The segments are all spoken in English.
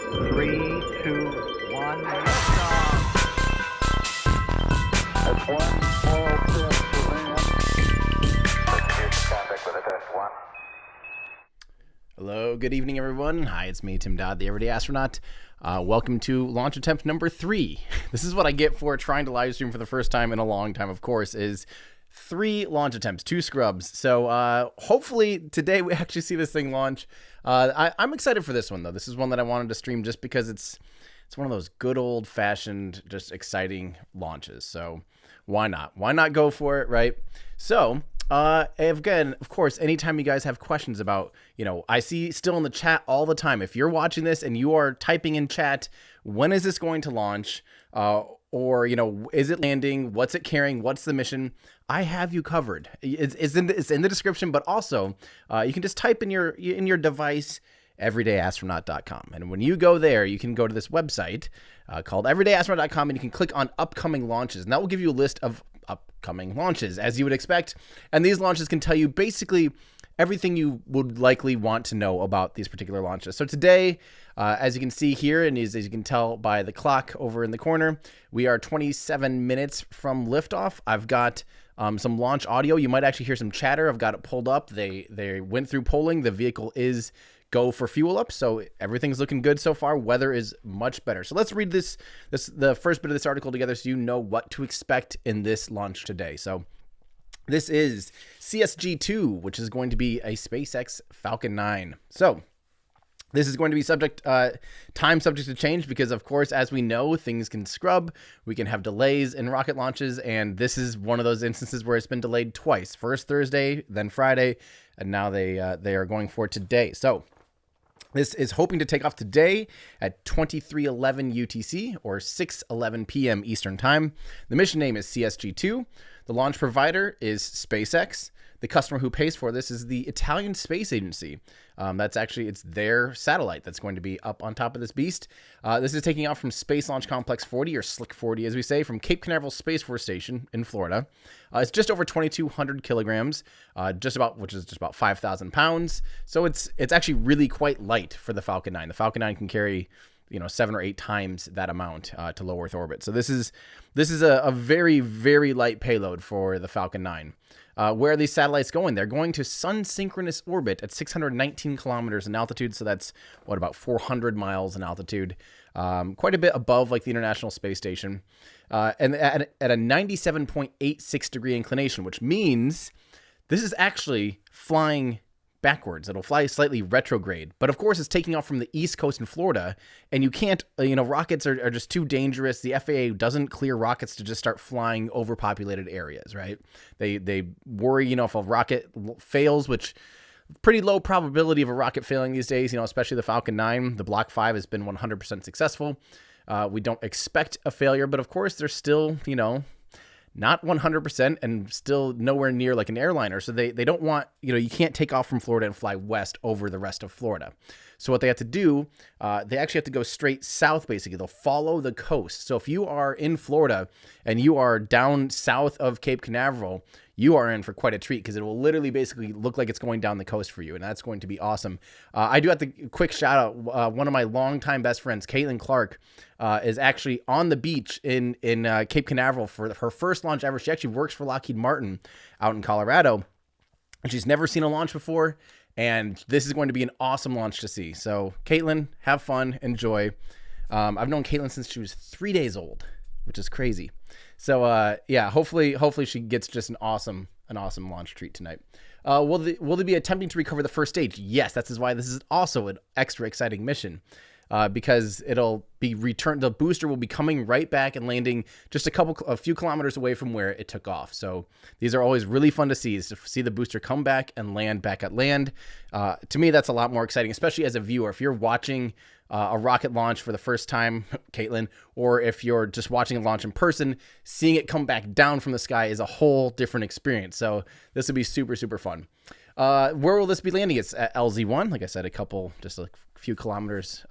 Three, two, one, liftoff. That's one small step for man. Contact with a test one. Hello, good evening, everyone. Hi, it's me, Tim Dodd, the Everyday Astronaut. Welcome to launch attempt number 3. This is what I get for trying to live stream for the first time in a long time, of course, is 3 launch attempts, 2 scrubs. So hopefully today we actually see this thing launch. I'm excited for this one, though. This is one that I wanted to stream just because it's one of those good old-fashioned, just exciting launches. So why not? Why not go for it, right? So again, of course, anytime you guys have questions about, I see still in the chat all the time, if you're watching this and you are typing in chat, when is this going to launch? Or, is it landing? What's it carrying? What's the mission? I have you covered. It's in the description, but also you can just type in your device, everydayastronaut.com. And when you go there, you can go to this website called everydayastronaut.com, and you can click on upcoming launches. And that will give you a list of upcoming launches, as you would expect. And these launches can tell you basically everything you would likely want to know about these particular launches. So today, as you can see here, and as you can tell by the clock over in the corner, we are 27 minutes from liftoff. I've got some launch audio. You might actually hear some chatter. I've got it pulled up. They went through polling. The vehicle is go for fuel up, so everything's looking good so far. Weather is much better. So let's read the first bit of this article together so you know what to expect in this launch today. So this is CSG-2, which is going to be a SpaceX Falcon 9. So this is going to be time subject to change because, of course, as we know, things can scrub. We can have delays in rocket launches, and this is one of those instances where it's been delayed twice. First Thursday, then Friday, and now they are going for today. So this is hoping to take off today at 23:11 UTC or 6:11 p.m. Eastern Time. The mission name is CSG-2. The launch provider is SpaceX. The customer who pays for this is the Italian Space Agency. It's their satellite that's going to be up on top of this beast. This is taking off from Space Launch Complex 40, or Slick 40, as we say, from Cape Canaveral Space Force Station in Florida. It's just over 2,200 kilograms, which is just about 5,000 pounds. So it's actually really quite light for the Falcon 9. The Falcon 9 can carry 7 or 8 times that amount to low Earth orbit. So this is a very, very light payload for the Falcon 9. Where are these satellites going? They're going to Sun-syncronous orbit at 619 kilometers in altitude. So that's about 400 miles in altitude, quite a bit above like the International Space Station, and at a 97.86 degree inclination, which means this is actually flying backwards. It'll fly slightly retrograde, but of course it's taking off from the East Coast in Florida, and you can't, rockets are just too dangerous. The FAA doesn't clear rockets to just start flying overpopulated areas, right? They worry, if a rocket fails, which pretty low probability of a rocket failing these days, especially the Falcon 9. The Block 5 has been 100% successful. We don't expect a failure, but of course there's still, not 100% and still nowhere near like an airliner. So they don't want, you can't take off from Florida and fly west over the rest of Florida. So what they have to do, they actually have to go straight south, basically. They'll follow the coast. So if you are in Florida and you are down south of Cape Canaveral, you are in for quite a treat because it will literally basically look like it's going down the coast for you, and that's going to be awesome. I do have to quick shout out one of my longtime best friends, Caitlin Clark, is actually on the beach in Cape Canaveral for her first launch ever. She actually works for Lockheed Martin out in Colorado, and she's never seen a launch before, and this is going to be an awesome launch to see. So Caitlin, have fun, enjoy. I've known Caitlin since she was 3 days old, which is crazy. So yeah, hopefully she gets just an awesome launch treat tonight. Will they be attempting to recover the first stage? Yes, that's why this is also an extra exciting mission. Because it'll be returned. The booster will be coming right back and landing just a few kilometers away from where it took off. So these are always really fun to see the booster come back and land back at land. To me, that's a lot more exciting, especially as a viewer. If you're watching a rocket launch for the first time, Caitlin, or if you're just watching a launch in person, seeing it come back down from the sky is a whole different experience. So this will be super, super fun. Where will this be landing? It's at LZ1, like I said, just a few kilometers,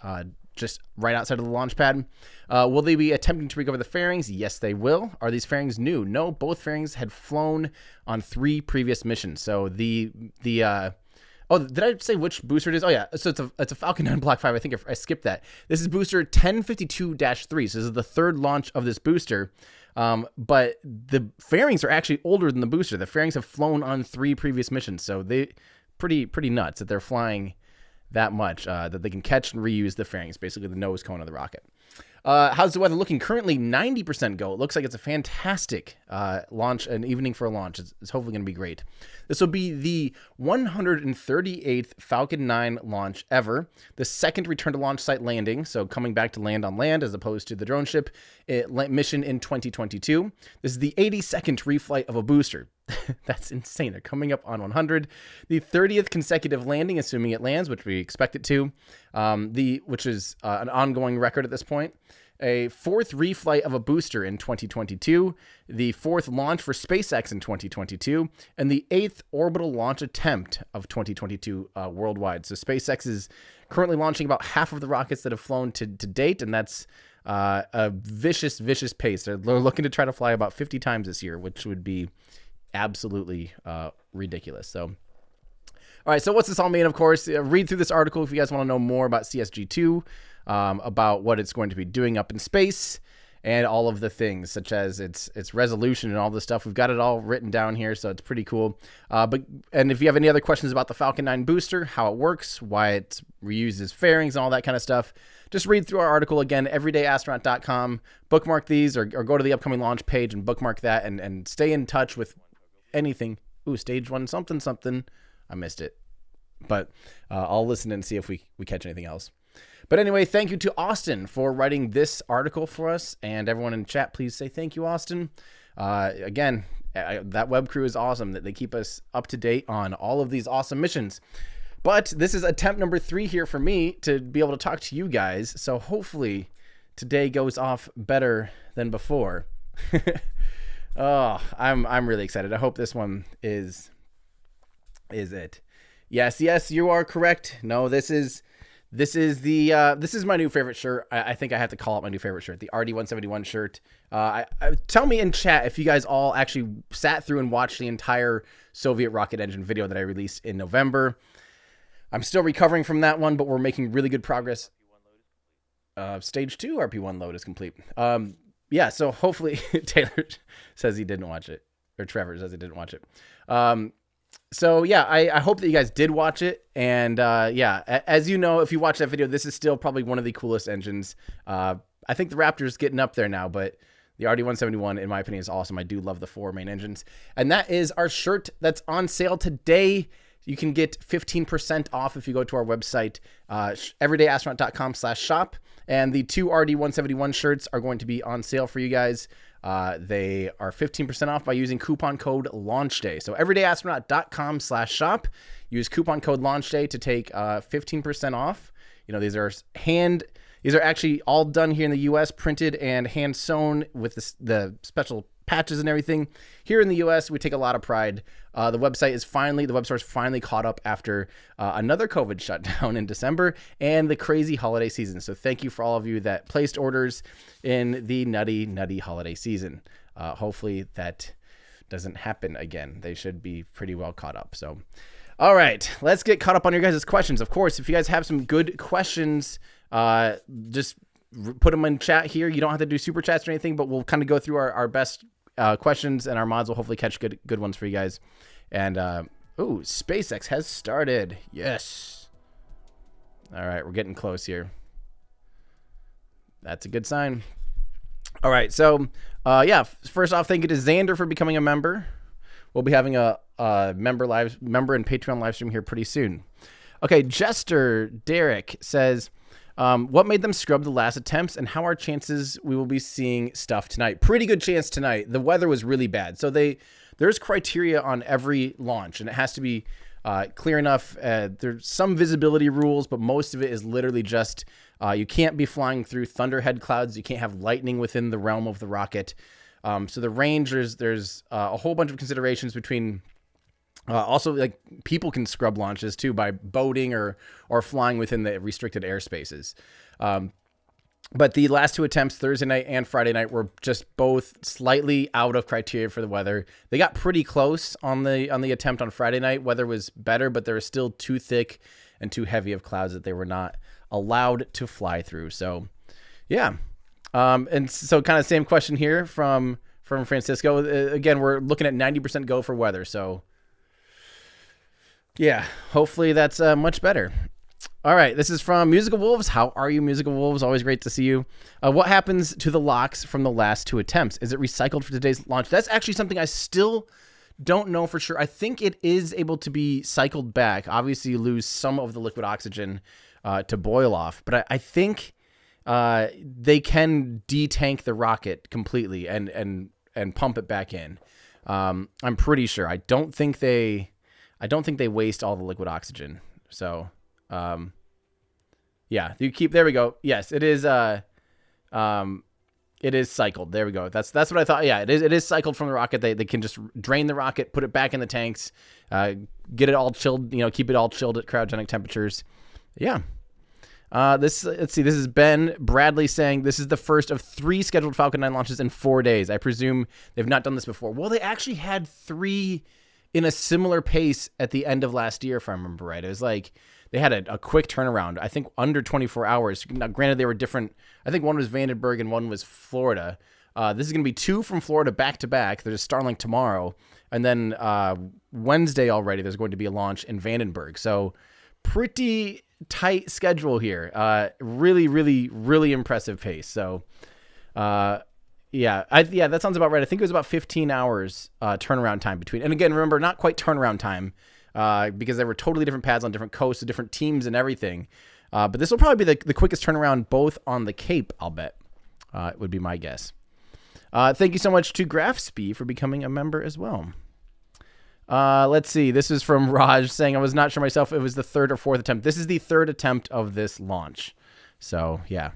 just right outside of the launch pad. Will they be attempting to recover the fairings? Yes, they will. Are these fairings new? No, both fairings had flown on 3 previous missions. So oh, did I say which booster it is? Oh yeah, so it's a Falcon 9 Block 5. I think I skipped that. This is booster 1052-3. So this is the 3rd launch of this booster. But the fairings are actually older than the booster. The fairings have flown on 3 previous missions, so they pretty nuts that they're flying that much, that they can catch and reuse the fairings, basically the nose cone of the rocket. How's the weather looking? Currently 90% go. It looks like it's a fantastic launch, an evening for a launch. It's hopefully going to be great. This will be the 138th Falcon 9 launch ever, the 2nd return to launch site landing, so coming back to land on land as opposed to the drone ship mission in 2022. This is the 82nd reflight of a booster. That's insane. They're coming up on 100. The 30th consecutive landing, assuming it lands, which we expect it to, which is an ongoing record at this point. A 4th reflight of a booster in 2022, the 4th launch for SpaceX in 2022, and the 8th orbital launch attempt of 2022 worldwide. So SpaceX is currently launching about half of the rockets that have flown to date, and that's a vicious pace. They're looking to try to fly about 50 times this year, which would be absolutely ridiculous. So, all right, so what's this all mean? Of course, read through this article if you guys want to know more about CSG-2, about what it's going to be doing up in space, and all of the things, such as its resolution and all this stuff. We've got it all written down here, so it's pretty cool. And if you have any other questions about the Falcon 9 booster, how it works, why it reuses fairings and all that kind of stuff, just read through our article again, everydayastronaut.com. Bookmark these, or go to the upcoming launch page and bookmark that, and stay in touch with anything. Ooh, stage 1 something. I missed it. But I'll listen and see if we catch anything else. But anyway, thank you to Austin for writing this article for us. And everyone in chat, please say thank you, Austin. Again, that web crew is awesome. That they keep us up to date on all of these awesome missions. But this is attempt number 3 here for me to be able to talk to you guys. So hopefully today goes off better than before. Oh, I'm really excited. I hope this one is it. Yes, you are correct. No, this is my new favorite shirt. I think I have to call it my new favorite shirt, the RD-171 shirt. Tell me in chat if you guys all actually sat through and watched the entire Soviet rocket engine video that I released in November. I'm still recovering from that one, but we're making really good progress. Stage 2 RP1 load is complete. Yeah, so hopefully Taylor says he didn't watch it, or Trevor says he didn't watch it. So yeah, I hope that you guys did watch it. And yeah, as you know, if you watch that video, this is still probably one of the coolest engines. I think the Raptor's getting up there now, but the RD-171, in my opinion, is awesome. I do love the 4 main engines. And that is our shirt that's on sale today. You can get 15% off if you go to our website, everydayastronaut.com/shop. And the 2 RD-171 shirts are going to be on sale for you guys. They are 15% off by using coupon code LaunchDay. So everydayastronaut.com/shop. Use coupon code LaunchDay to take 15% off. You know, these are actually all done here in the U.S., printed and hand sewn with the special patches and everything. Here in the U.S., we take a lot of pride. The web store is finally caught up after another COVID shutdown in December and the crazy holiday season. So thank you for all of you that placed orders in the nutty holiday season. Hopefully that doesn't happen again. They should be pretty well caught up. So, all right, let's get caught up on your guys' questions. Of course, if you guys have some good questions, just put them in chat here. You don't have to do super chats or anything, but we'll kind of go through our best questions, and our mods will hopefully catch good ones for you guys. And ooh, SpaceX has started. Yes. All right, we're getting close here. That's a good sign. All right, so yeah, first off, thank you to Xander for becoming a member. We'll be having a member and Patreon live stream here pretty soon. Okay, Jester Derek says, what made them scrub the last attempts, and how are chances we will be seeing stuff tonight? Pretty good chance tonight. The weather was really bad, so there's criteria on every launch, and it has to be clear enough. There's some visibility rules, but most of it is literally just you can't be flying through thunderhead clouds. You can't have lightning within the realm of the rocket. So the range, there's a whole bunch of considerations between. Also, like, people can scrub launches too by boating or flying within the restricted airspaces. But the last two attempts, Thursday night and Friday night, were just both slightly out of criteria for the weather. They got pretty close on the attempt on Friday night. Weather was better, but there was still too thick and too heavy of clouds that they were not allowed to fly through. So, yeah. And so kind of same question here from Francisco. Again, we're looking at 90% go for weather. So, yeah, hopefully that's much better. All right, this is from Musical Wolves. How are you, Musical Wolves? Always great to see you. What happens to the locks from the last two attempts? Is it recycled for today's launch? That's actually something I still don't know for sure. I think it is able to be cycled back. Obviously, you lose some of the liquid oxygen to boil off, but I think they can detank the rocket completely and pump it back in. I'm pretty sure. I don't think they waste all the liquid oxygen. So, yeah, there we go. Yes, it is cycled. There we go. That's what I thought. Yeah, it is cycled from the rocket. They can just drain the rocket, put it back in the tanks, get it all chilled, keep it all chilled at cryogenic temperatures. Yeah. Let's see. This is Ben Bradley saying this is the first of 3 scheduled Falcon 9 launches in 4 days. I presume they've not done this before. Well, they actually had 3 in a similar pace at the end of last year, if I remember right. It was like they had a quick turnaround, I think under 24 hours. Now, granted, they were different. I think one was Vandenberg and one was Florida. This is going to be 2 from Florida back-to-back. There's a Starlink tomorrow. And then Wednesday already, there's going to be a launch in Vandenberg. So pretty tight schedule here. Really, really, really impressive pace. So, yeah, that sounds about right. I think it was about 15 hours turnaround time between. And again, remember, not quite turnaround time because there were totally different pads on different coasts, different teams and everything. But this will probably be the quickest turnaround both on the Cape, I'll bet. Would be my guess. Thank you so much to GraphSpee for becoming a member as well. Let's see. This is from Raj saying, I was not sure myself it was the 3rd or 4th attempt. This is the 3rd attempt of this launch. So, yeah.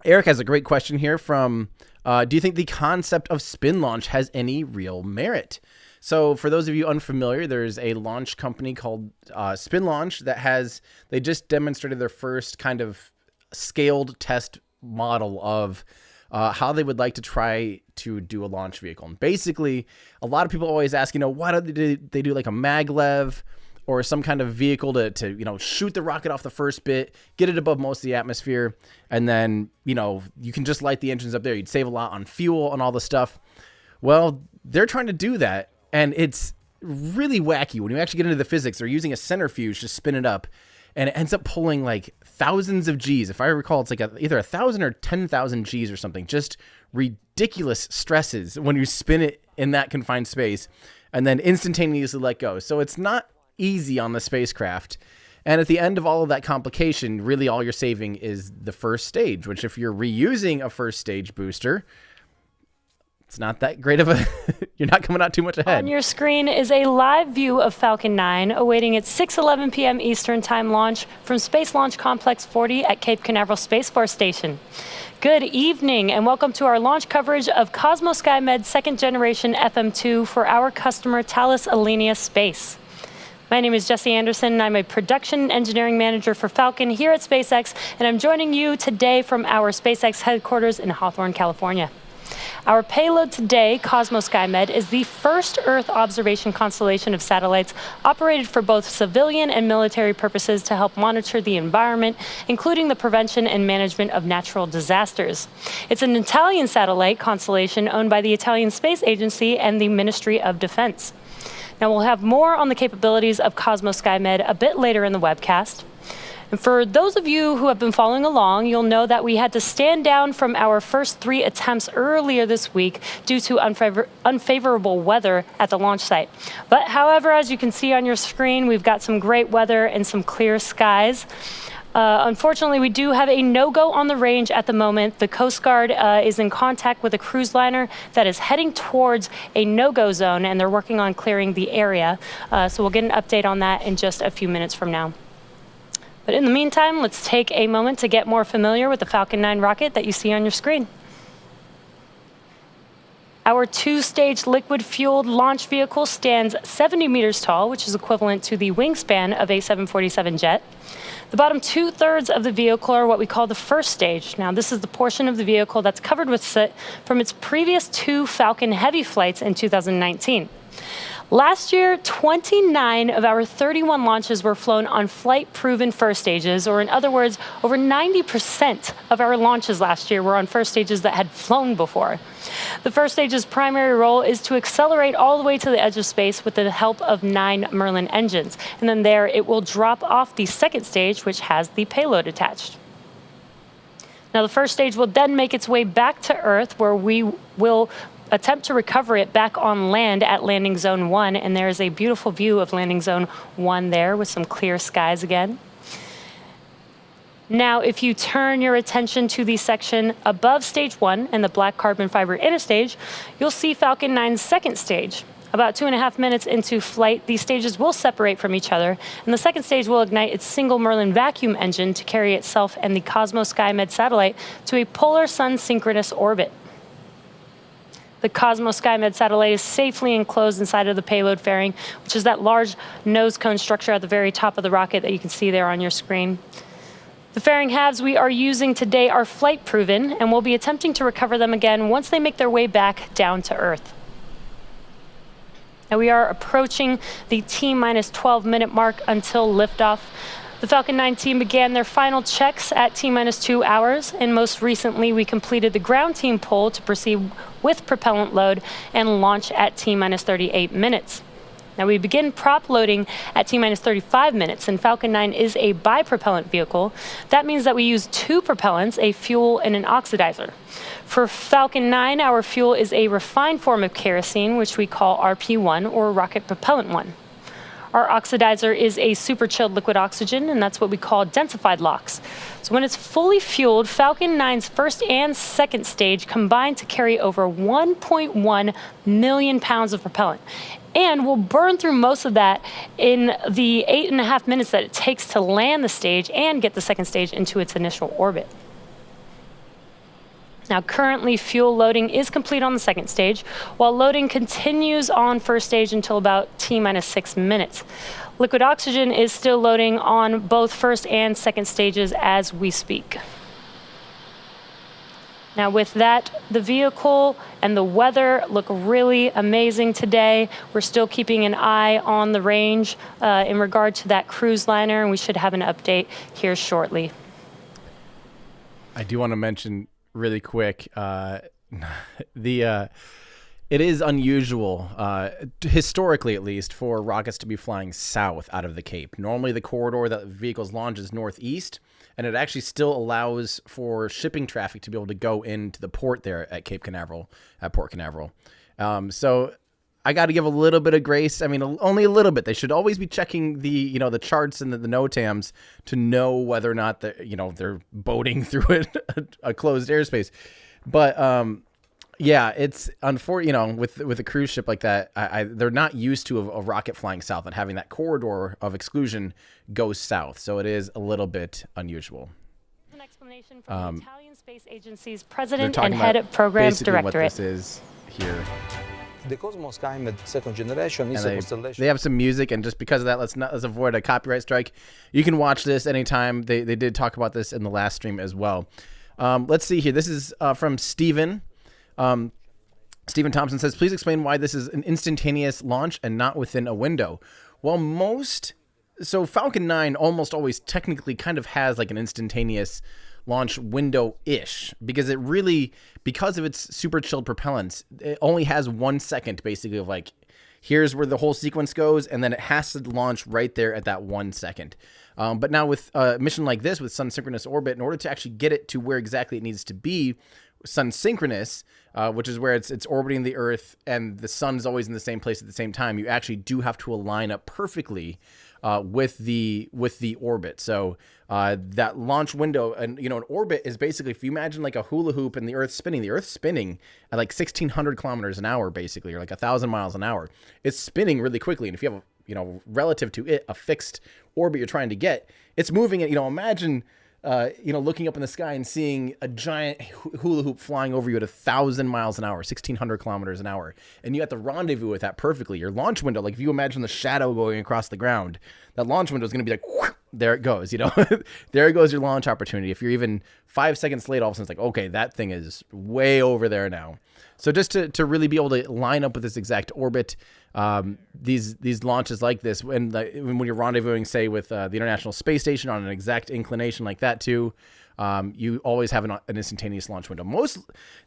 Eric has a great question here from, do you think the concept of spin launch has any real merit? So for those of you unfamiliar, there's a launch company called Spin Launch they just demonstrated their first kind of scaled test model of how they would like to try to do a launch vehicle. And basically, a lot of people always ask, why don't they do like a maglev or some kind of vehicle to shoot the rocket off the first bit, get it above most of the atmosphere, and then, you can just light the engines up there. You'd save a lot on fuel and all the stuff. Well, they're trying to do that, and it's really wacky. When you actually get into the physics, they're using a centrifuge to spin it up, and it ends up pulling like thousands of Gs. If I recall, it's like either 1,000 or 10,000 Gs or something. Just ridiculous stresses when you spin it in that confined space and then instantaneously let go. So it's not easy on the spacecraft. And at the end of all of that complication, really all you're saving is the first stage, which if you're reusing a first stage booster, it's not that great of a, you're not coming out too much ahead. On your screen is a live view of Falcon 9 awaiting its 6:11 p.m. Eastern Time launch from Space Launch Complex 40 at Cape Canaveral Space Force Station. Good evening and welcome to our launch coverage of Cosmo-Skymed Second Generation FM2 for our customer Thales Alenia Space. My name is Jesse Anderson, and I'm a production engineering manager for Falcon here at SpaceX, and I'm joining you today from our SpaceX headquarters in Hawthorne, California. Our payload today, Cosmo-Skymed, is the first Earth observation constellation of satellites operated for both civilian and military purposes to help monitor the environment, including the prevention and management of natural disasters. It's an Italian satellite constellation owned by the Italian Space Agency and the Ministry of Defense. Now, we'll have more on the capabilities of Cosmo-Skymed a bit later in the webcast. And for those of you who have been following along, you'll know that we had to stand down from our first 3 attempts earlier this week due to unfavorable weather at the launch site. But however, as you can see on your screen, we've got some great weather and some clear skies. Unfortunately, we do have a no-go on the range at the moment. The Coast Guard is in contact with a cruise liner that is heading towards a no-go zone, and they're working on clearing the area. So we'll get an update on that in just a few minutes from now. But in the meantime, let's take a moment to get more familiar with the Falcon 9 rocket that you see on your screen. Our 2-stage liquid-fueled launch vehicle stands 70 meters tall, which is equivalent to the wingspan of a 747 jet. The bottom 2/3 of the vehicle are what we call the first stage. Now, this is the portion of the vehicle that's covered with soot from its previous 2 Falcon Heavy flights in 2019. Last year, 29 of our 31 launches were flown on flight-proven first stages, or in other words, over 90% of our launches last year were on first stages that had flown before. The first stage's primary role is to accelerate all the way to the edge of space with the help of 9 Merlin engines. And then there, it will drop off the second stage, which has the payload attached. Now, the first stage will then make its way back to Earth, where we will attempt to recover it back on land at Landing Zone 1, and there is a beautiful view of Landing Zone 1 there with some clear skies again. Now, if you turn your attention to the section above Stage 1 and the black carbon fiber inner stage, you'll see Falcon 9's second stage. About 2.5 minutes into flight, these stages will separate from each other, and the second stage will ignite its single Merlin vacuum engine to carry itself and the Cosmo-Skymed satellite to a polar sun-synchronous orbit. The Cosmo-Skymed satellite is safely enclosed inside of the payload fairing, which is that large nose cone structure at the very top of the rocket that you can see there on your screen. The fairing halves we are using today are flight-proven, and we'll be attempting to recover them again once they make their way back down to Earth. Now, we are approaching the T-minus 12-minute mark until liftoff. The Falcon 9 team began their final checks at T-minus 2 hours, and most recently we completed the ground team pull to proceed with propellant load and launch at T-minus 38 minutes. Now, we begin prop loading at T-minus 35 minutes, and Falcon 9 is a bipropellant vehicle. That means that we use 2 propellants, a fuel and an oxidizer. For Falcon 9, our fuel is a refined form of kerosene, which we call RP1, or rocket propellant 1. Our oxidizer is a super chilled liquid oxygen, and that's what we call densified LOX. So when it's fully fueled, Falcon 9's first and second stage combine to carry over 1.1 million pounds of propellant. And we'll burn through most of that in the 8.5 minutes that it takes to land the stage and get the second stage into its initial orbit. Now, currently, fuel loading is complete on the second stage, while loading continues on first stage until about T-minus 6 minutes. Liquid oxygen is still loading on both first and second stages as we speak. Now, with that, the vehicle and the weather look really amazing today. We're still keeping an eye on the range in regard to that cruise liner, and we should have an update here shortly. I do want to mention really quick, it is unusual, historically at least, for rockets to be flying south out of the Cape. Normally the corridor that the vehicles launch is northeast, and it actually still allows for shipping traffic to be able to go into the port there at Cape Canaveral, at Port Canaveral. So I got to give a little bit of grace. I mean, only a little bit. They should always be checking the, the charts and the NOTAMs to know whether or not they're boating through a closed airspace. But yeah, it's unfortunate. With a cruise ship like that, they're not used to a rocket flying south and having that corridor of exclusion go south. So it is a little bit unusual. An explanation from the Italian Space Agency's president and head of programs directorate. What this is here. The Cosmo-Skymed Second Generation is a constellation. They have some music, and just because of that, let's avoid a copyright strike. You can watch this anytime. They did talk about this in the last stream as well. Let's see here. This is from Steven. Stephen Thompson says, please explain why this is an instantaneous launch and not within a window. Well, so Falcon 9 almost always technically kind of has like an instantaneous launch window-ish, because because of its super chilled propellants, it only has 1 second basically of like here's where the whole sequence goes, and then it has to launch right there at that 1 second. But now with a mission like this, with Sun-syncronous orbit, in order to actually get it to where exactly it needs to be, Sun-syncronous, which is where it's orbiting the Earth and the sun's always in the same place at the same time, you actually do have to align up perfectly with the orbit. So that launch window, and an orbit is basically, if you imagine like a hula hoop and the Earth's spinning at like 1,600 kilometers an hour, basically, or like 1,000 miles an hour. It's spinning really quickly, and if you have relative to it, a fixed orbit you're trying to get, it's moving it. Imagine looking up in the sky and seeing a giant hula hoop flying over you at 1,000 miles an hour, 1,600 kilometers an hour. And you have to rendezvous with that perfectly. Your launch window, like if you imagine the shadow going across the ground, that launch window is going to be like, whoosh, there it goes, there goes your launch opportunity. If you're even 5 seconds late, all of a sudden it's like, okay, that thing is way over there now. So just to really be able to line up with this exact orbit, these launches like this, when you're rendezvousing, say, with the International Space Station on an exact inclination like that too, you always have an instantaneous launch window.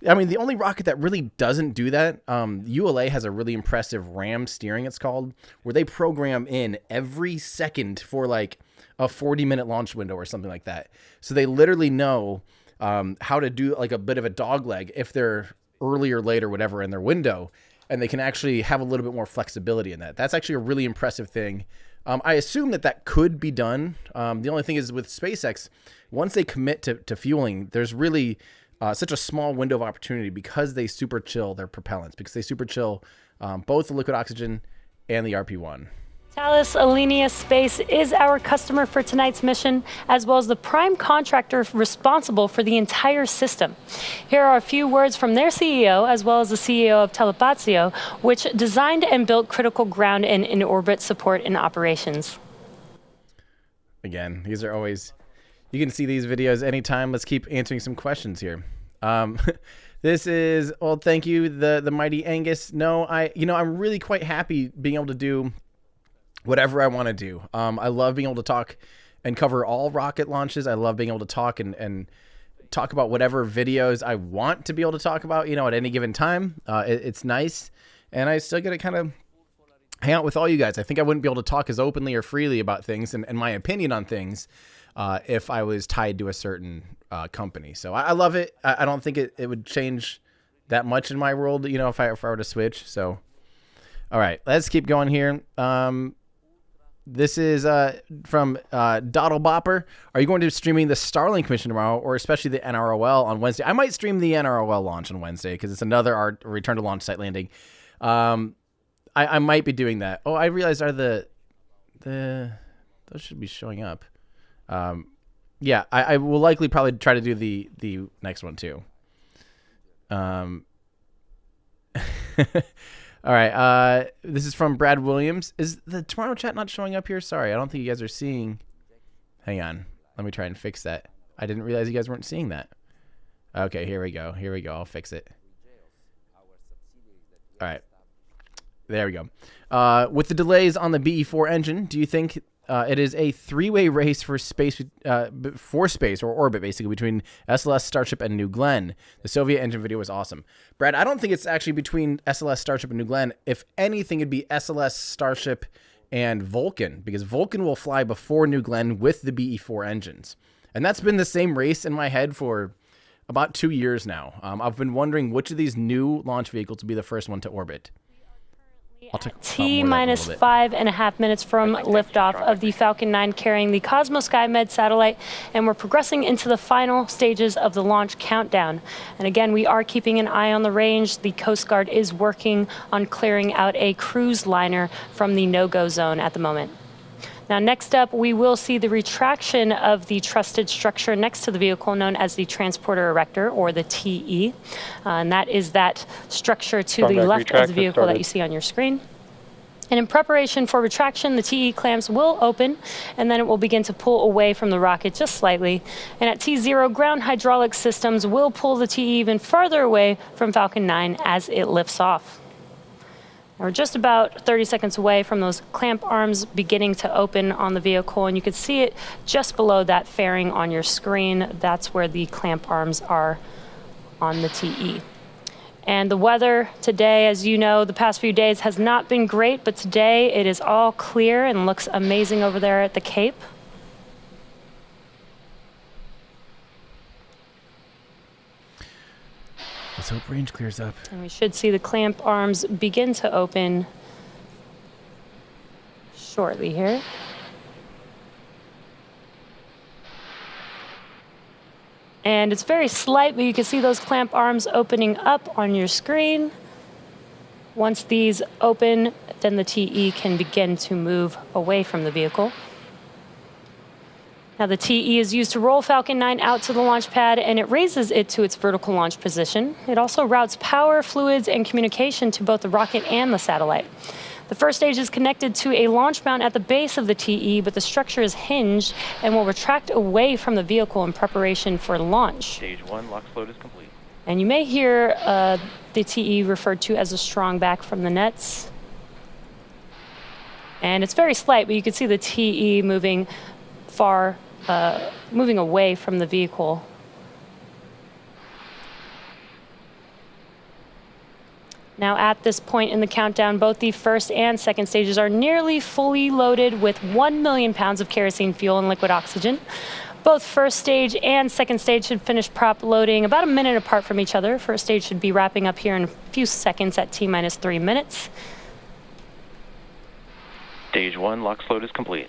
The only rocket that really doesn't do that, ULA has a really impressive RAM steering, it's called, where they program in every second for like a 40-minute launch window or something like that. So they literally know how to do like a bit of a dogleg if they're early or late or whatever in their window, and they can actually have a little bit more flexibility in that. That's actually a really impressive thing. I assume that could be done. The only thing is with SpaceX, once they commit to fueling, there's really such a small window of opportunity because they super chill their propellants, because they super chill both the liquid oxygen and the RP1. Thales Alenia Space is our customer for tonight's mission, as well as the prime contractor responsible for the entire system. Here are a few words from their CEO, as well as the CEO of Telepazio, which designed and built critical ground and in-orbit support and operations. Again, these are always, you can see these videos anytime. Let's keep answering some questions here. This is, well, thank you, the mighty Angus. No, I'm really quite happy being able to do whatever I want to do. I love being able to talk and cover all rocket launches. I love being able to talk and talk about whatever videos I want to be able to talk about, at any given time. It's nice. And I still get to kind of hang out with all you guys. I think I wouldn't be able to talk as openly or freely about things and my opinion on things if I was tied to a certain company. So I love it. I don't think it would change that much in my world, if I were to switch. So, all right, let's keep going here. This is from Doddle Bopper. Are you going to be streaming the Starlink mission tomorrow, or especially the NROL on Wednesday? I might stream the NROL launch on Wednesday because it's another return to launch site landing. I might be doing that. Oh, I realized those should be showing up. Yeah, I will likely probably try to do the next one too. All right, this is from Brad Williams. Is the Toronto chat not showing up here? Sorry, I don't think you guys are seeing. Hang on. Let me try and fix that. I didn't realize you guys weren't seeing that. Okay, here we go. I'll fix it. All right. There we go. With the delays on the BE-4 engine, do you think it is a three-way race for space or orbit, basically, between SLS, Starship, and New Glenn? The Soviet engine video was awesome. Brad, I don't think it's actually between SLS, Starship, and New Glenn. If anything, it'd be SLS, Starship, and Vulcan, because Vulcan will fly before New Glenn with the BE-4 engines. And that's been the same race in my head for about 2 years now. I've been wondering which of these new launch vehicles will be the first one to orbit. T-minus 5.5 minutes from liftoff of the Falcon 9 carrying the Cosmo-Skymed satellite, and we're progressing into the final stages of the launch countdown. And again, we are keeping an eye on the range. The Coast Guard is working on clearing out a cruise liner from the no-go zone at the moment. Now, next up, we will see the retraction of the trusted structure next to the vehicle known as the Transporter Erector, or the TE. And that is that structure to the left of the vehicle that you see on your screen. And in preparation for retraction, the TE clamps will open, and then it will begin to pull away from the rocket just slightly. And at T0, ground hydraulic systems will pull the TE even farther away from Falcon 9 as it lifts off. We're just about 30 seconds away from those clamp arms beginning to open on the vehicle, and you can see it just below that fairing on your screen. That's where the clamp arms are on the TE. And the weather today, as you know, the past few days has not been great, but today it is all clear and looks amazing over there at the Cape. Let's hope range clears up. And we should see the clamp arms begin to open shortly here. And it's very slight, but you can see those clamp arms opening up on your screen. Once these open, then the TE can begin to move away from the vehicle. Now the TE is used to roll Falcon 9 out to the launch pad, and it raises it to its vertical launch position. It also routes power, fluids, and communication to both the rocket and the satellite. The first stage is connected to a launch mount at the base of the TE, but the structure is hinged and will retract away from the vehicle in preparation for launch. Stage 1 LOX load is complete. And you may hear the TE referred to as a strong back from the nets. And it's very slight, but you can see the TE moving moving away from the vehicle. Now at this point in the countdown, both the first and second stages are nearly fully loaded with 1 million pounds of kerosene fuel and liquid oxygen. Both first stage and second stage should finish prop loading about a minute apart from each other. First stage should be wrapping up here in a few seconds at T-minus 3 minutes. Stage 1 LOX load is complete.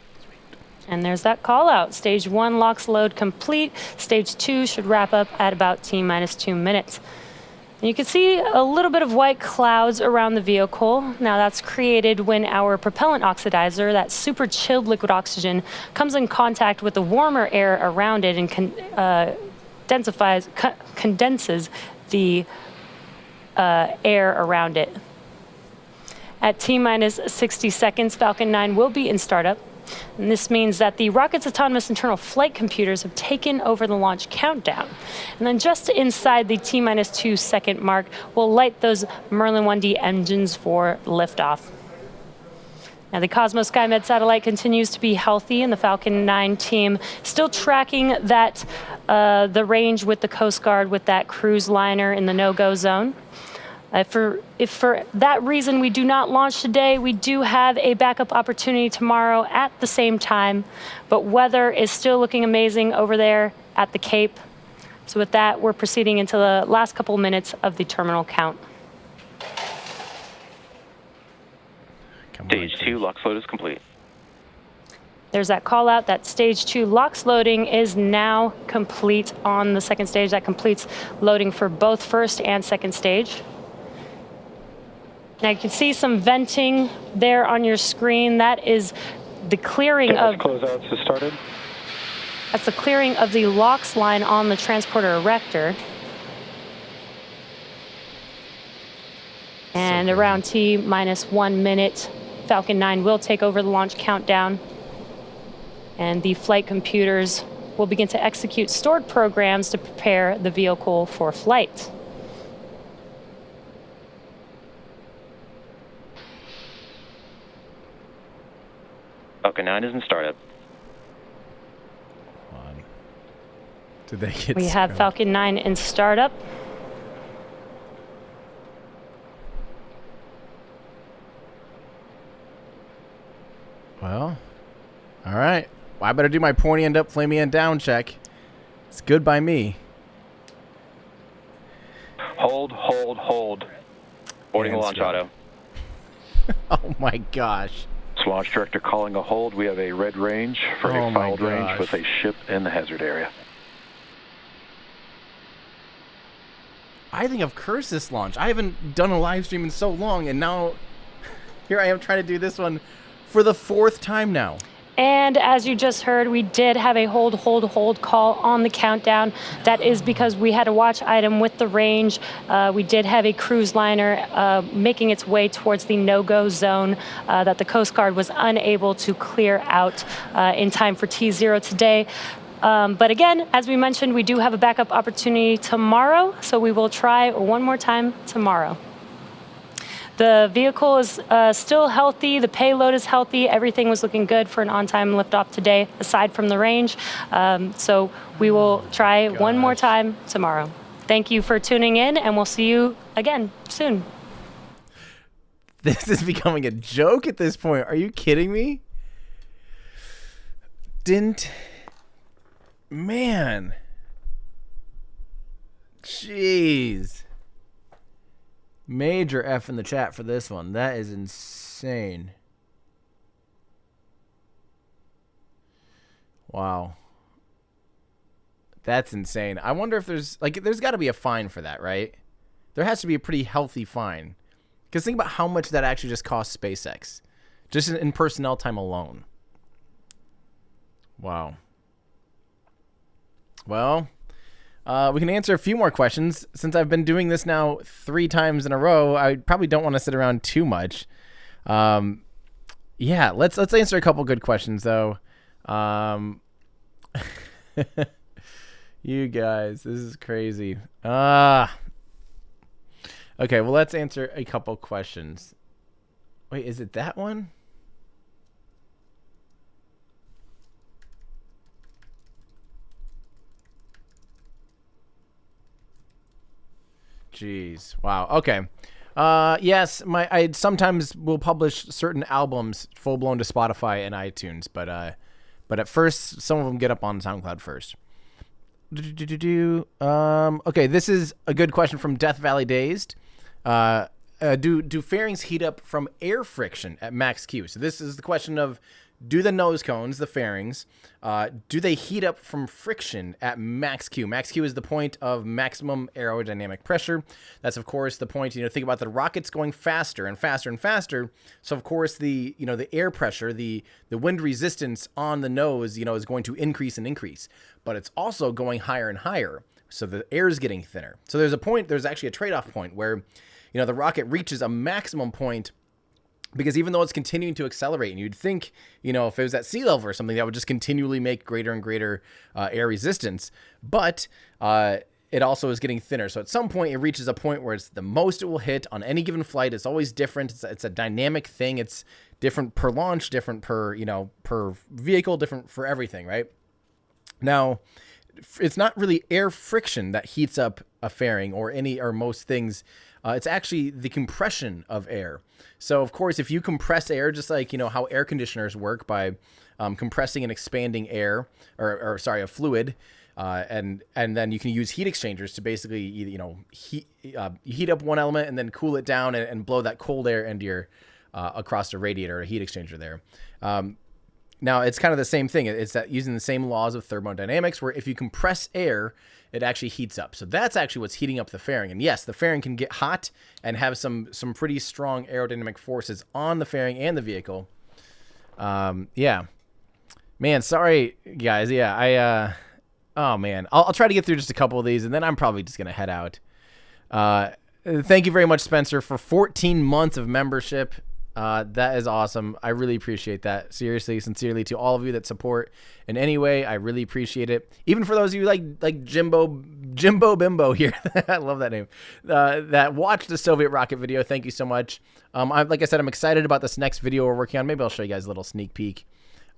And there's that call out. Stage 1 LOX load complete. Stage 2 should wrap up at about T-minus 2 minutes. And you can see a little bit of white clouds around the vehicle. Now that's created when our propellant oxidizer, that super chilled liquid oxygen, comes in contact with the warmer air around it and condenses the air around it. At T-minus 60 seconds, Falcon 9 will be in startup. And this means that the rocket's autonomous internal flight computers have taken over the launch countdown. And then just inside the T-minus 2 second mark, we'll light those Merlin 1D engines for liftoff. Now the Cosmo-Skymed satellite continues to be healthy, and the Falcon 9 team still tracking that the range with the Coast Guard with that cruise liner in the no-go zone. If for that reason we do not launch today, we do have a backup opportunity tomorrow at the same time, but weather is still looking amazing over there at the Cape. So with that, we're proceeding into the last couple minutes of the terminal count. Stage 2 LOX load is complete. There's that call out that stage 2 LOX loading is now complete on the second stage. That completes loading for both first and second stage. Now you can see some venting there on your screen. That is the clearing of Closeouts has started. That's the clearing of the LOX line on the transporter erector. And around T-minus 1 minute, Falcon 9 will take over the launch countdown. And the flight computers will begin to execute stored programs to prepare the vehicle for flight. Falcon 9 is in startup. Did they get We have Falcon 9 in startup. Well, all right. Well, I better do my pointy end up, flamey end down check. It's good by me. Hold. Boarding And launch start. auto. Oh my gosh. Launch director calling a hold. We have a red range for Oh a my fouled range gosh. with a ship in the hazard area. I think I've cursed this launch. I haven't done a live stream in so long, and now here I am trying to do this one for the 4th time now. And as you just heard, we did have a hold call on the countdown. That is because we had a watch item with the range. We did have a cruise liner making its way towards the no-go zone that the Coast Guard was unable to clear out in time for T0 today. But again, as we mentioned, we do have a backup opportunity tomorrow, so we will try one more time tomorrow. The vehicle is still healthy. The payload is healthy. Everything was looking good for an on-time liftoff today, aside from the range. So we will try one more time tomorrow. Thank you for tuning in, and we'll see you again soon. This is becoming a joke at this point. Are you kidding me? Man. Jeez. Major F in the chat for this one. That is insane. Wow. That's insane. I wonder if there's got to be a fine for that, right? There has to be a pretty healthy fine. Because think about how much that actually just costs SpaceX. Just in personnel time alone. Wow. Well, we can answer a few more questions. Since I've been doing this now 3 times in a row, I probably don't want to sit around too much. Yeah, let's answer a couple good questions, though. You guys, this is crazy. Okay, well, let's answer a couple questions. Wait, is it that one? Jeez. Wow. Okay. Yes, I sometimes will publish certain albums full blown to Spotify and iTunes, but at first some of them get up on SoundCloud first. Okay, this is a good question from Death Valley Dazed. Do fairings heat up from air friction at max Q? So this is the question of, do the nose cones, the fairings, do they heat up from friction at max Q? Max Q is the point of maximum aerodynamic pressure. That's, of course, the point, think about the rockets going faster and faster and faster. So, of course, the air pressure, the wind resistance on the nose, is going to increase and increase. But it's also going higher and higher. So the air is getting thinner. So there's actually a trade-off point where, the rocket reaches a maximum point, because even though it's continuing to accelerate, and you'd think, if it was at sea level or something, that would just continually make greater and greater air resistance, but it also is getting thinner. So at some point, it reaches a point where it's the most it will hit on any given flight. It's always different. It's a dynamic thing. It's different per launch, different per vehicle, different for everything, right? Now, it's not really air friction that heats up a fairing or most things. It's actually the compression of air. So, of course, if you compress air, just like, how air conditioners work by compressing and expanding air, a fluid, and then you can use heat exchangers to basically, heat up one element and then cool it down and blow that cold air into your across a radiator or a heat exchanger there. Now, it's kind of the same thing. It's that using the same laws of thermodynamics, where if you compress air, it actually heats up. So that's actually what's heating up the fairing. And yes, the fairing can get hot and have some pretty strong aerodynamic forces on the fairing and the vehicle. Yeah. Man, sorry, guys. Yeah, oh, man. I'll try to get through just a couple of these, and then I'm probably just going to head out. Thank you very much, Spencer, for 14 months of membership. That is awesome. I really appreciate that. Seriously, sincerely, to all of you that support in any way, I really appreciate it. Even for those of you like Jimbo Bimbo here, I love that name, that watched the Soviet rocket video. Thank you so much. Like I said, I'm excited about this next video we're working on. Maybe I'll show you guys a little sneak peek.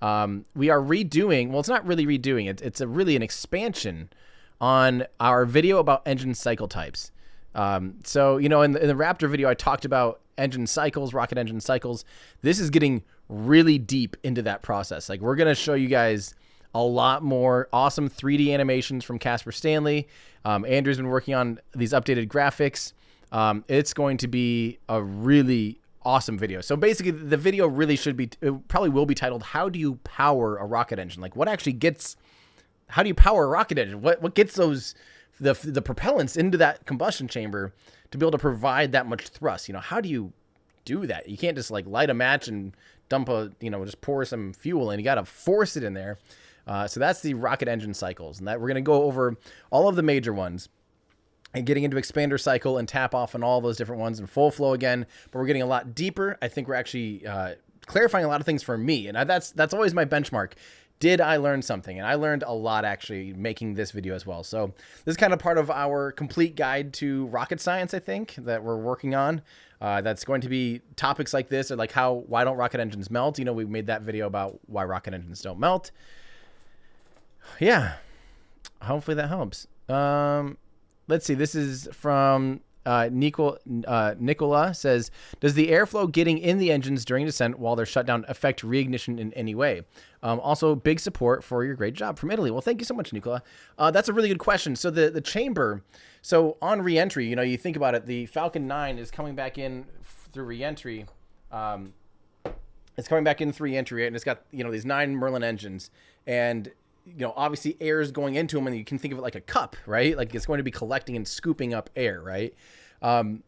We are redoing, well, it's not really redoing it. It's really an expansion on our video about engine cycle types. So, in the Raptor video, I talked about engine cycles, rocket engine cycles. This is getting really deep into that process. Like, we're going to show you guys a lot more awesome 3D animations from Casper Stanley. Andrew's been working on these updated graphics. It's going to be a really awesome video. So basically, the video really it probably will be titled, "How do you power a rocket engine?" Like, how do you power a rocket engine? What gets the propellants into that combustion chamber to be able to provide that much thrust? How do you do that? You can't just light a match and dump just pour some fuel in. You got to force it in there. So that's the rocket engine cycles, and that we're going to go over all of the major ones and getting into expander cycle and tap off on all those different ones and full flow again. But we're getting a lot deeper. I think we're actually clarifying a lot of things for me, and that's always my benchmark. Did I learn something? And I learned a lot actually making this video as well. So this is kind of part of our complete guide to rocket science, I think, that we're working on. That's going to be topics like this, or like why don't rocket engines melt? We made that video about why rocket engines don't melt. Yeah, hopefully that helps. let's see. This is from Nicola says, does the airflow getting in the engines during descent while they're shut down affect reignition in any way? Also, big support for your great job from Italy. Well, thank you so much, Nicola. That's a really good question. So the chamber, so on reentry, you think about it, the Falcon 9 is coming back in through reentry. It's coming back in through reentry, right? And it's got, these 9 Merlin engines. And obviously air is going into them, and you can think of it like a cup, right? Like it's going to be collecting and scooping up air, right? And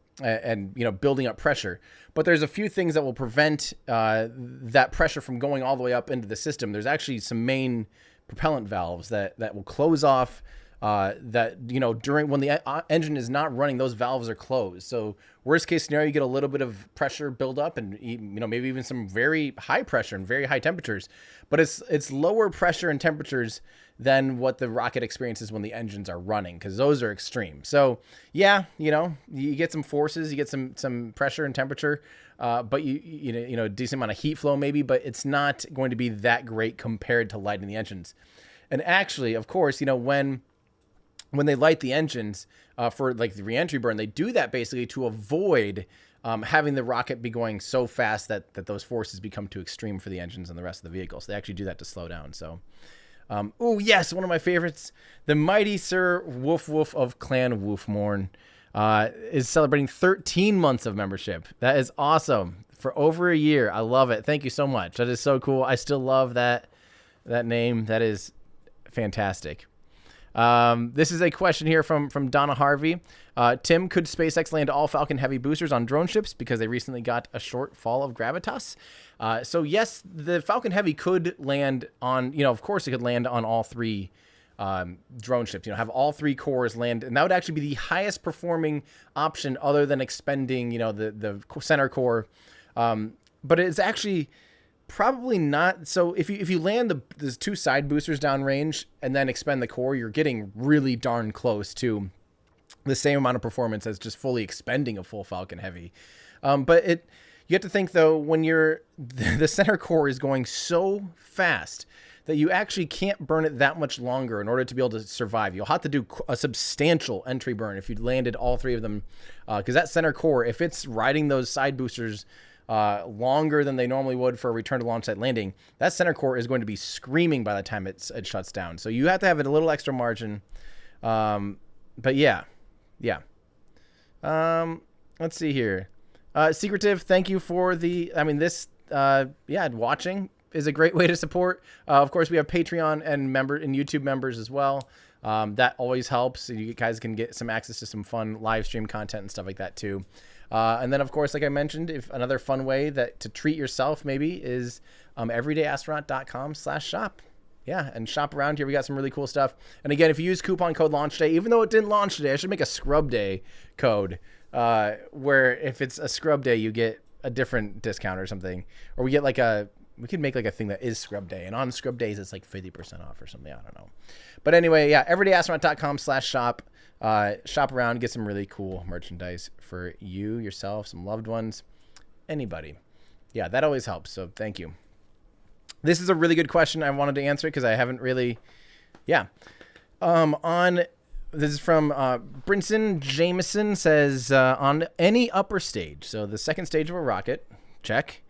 building up pressure. But there's a few things that will prevent that pressure from going all the way up into the system. There's actually some main propellant valves that will close off. During when the engine is not running, those valves are closed. So worst case scenario, you get a little bit of pressure build up, and maybe even some very high pressure and very high temperatures. But it's lower pressure and temperatures than what the rocket experiences when the engines are running, because those are extreme. So yeah, you get some forces, you get some pressure and temperature, but a decent amount of heat flow maybe, but it's not going to be that great compared to lighting the engines. And actually, of course, when they light the engines for like the reentry burn, they do that basically to avoid having the rocket be going so fast that those forces become too extreme for the engines and the rest of the vehicle. So they actually do that to slow down. So, oh yes, one of my favorites, the mighty Sir Woof Woof of Clan Woofmorn is celebrating 13 months of membership. That is awesome. For over a year. I love it. Thank you so much. That is so cool. I still love that name. That is fantastic. This is a question here from Donna Harvey. Tim, could SpaceX land all Falcon Heavy boosters on drone ships because they recently got a short fall of gravitas? So yes, the Falcon Heavy could land on, of course it could land on all 3 drone ships, have all 3 cores land, and that would actually be the highest performing option other than expending, the center core. But it's actually probably not. So if you land the 2 side boosters downrange and then expend the core, you're getting really darn close to the same amount of performance as just fully expending a full Falcon Heavy. But you have to think though, when the center core is going so fast that you actually can't burn it that much longer in order to be able to survive. You'll have to do a substantial entry burn if you landed all 3 of them, because that center core, if it's riding those side boosters longer than they normally would for a return to launch site landing, that center core is going to be screaming by the time it shuts down. So you have to have a little extra margin. But yeah. Let's see here. Secretive, thank you for watching is a great way to support. Of course, we have Patreon and YouTube members as well. That always helps. You guys can get some access to some fun live stream content and stuff like that too. And then, of course, like I mentioned, if another fun way to treat yourself maybe is everydayastronaut.com/shop. Yeah, and shop around here. We got some really cool stuff. And again, if you use coupon code launch day, even though it didn't launch today, I should make a scrub day code where if it's a scrub day, you get a different discount or something. Or we could make like a thing that is scrub day. And on scrub days, it's like 50% off or something. I don't know. But anyway, yeah, everydayastronaut.com/shop. Shop around, get some really cool merchandise for you, yourself, some loved ones, anybody. Yeah, that always helps. So thank you. This is a really good question. I wanted to answer it because I haven't really. Yeah. This is from Brinson Jameson says, on any upper stage, so the second stage of a rocket, check.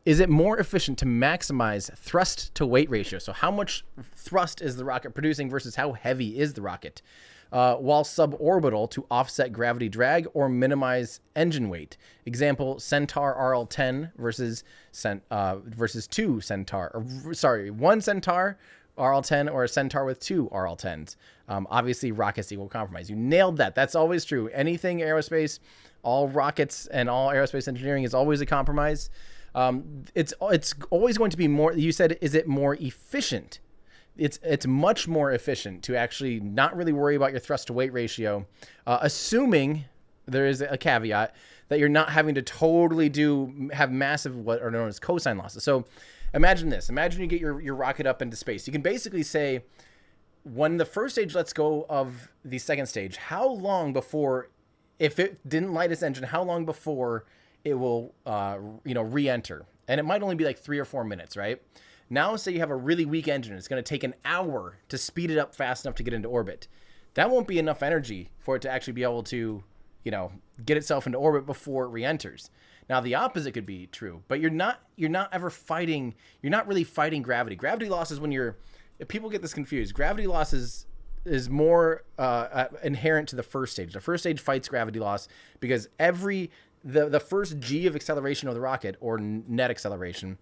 Is it more efficient to maximize thrust to weight ratio? So how much thrust is the rocket producing versus how heavy is the rocket? While suborbital to offset gravity drag or minimize engine weight. Example, Centaur RL-10 versus 2 Centaur. One Centaur RL-10 or a Centaur with 2 RL-10s. Obviously, rockets equal compromise. You nailed that. That's always true. Anything aerospace, all rockets and all aerospace engineering is always a compromise. It's always going to be more. You said, is it more efficient? It's much more efficient to actually not really worry about your thrust to weight ratio, assuming there is a caveat that you're not having to totally have massive what are known as cosine losses. So imagine this. Imagine you get your rocket up into space. You can basically say, when the first stage lets go of the second stage, how long before, if it didn't light its engine, how long before it will re-enter? And it might only be like 3 or 4 minutes, right? Now, say you have a really weak engine. It's going to take an hour to speed it up fast enough to get into orbit. that won't be enough energy for it to actually be able to, you know, get itself into orbit before it re-enters. Now the opposite could be true, but you're not really fighting gravity. Gravity loss is when if people get this confused, gravity loss is more inherent to the first stage. The first stage fights gravity loss because the first G of acceleration of the rocket, or net acceleration,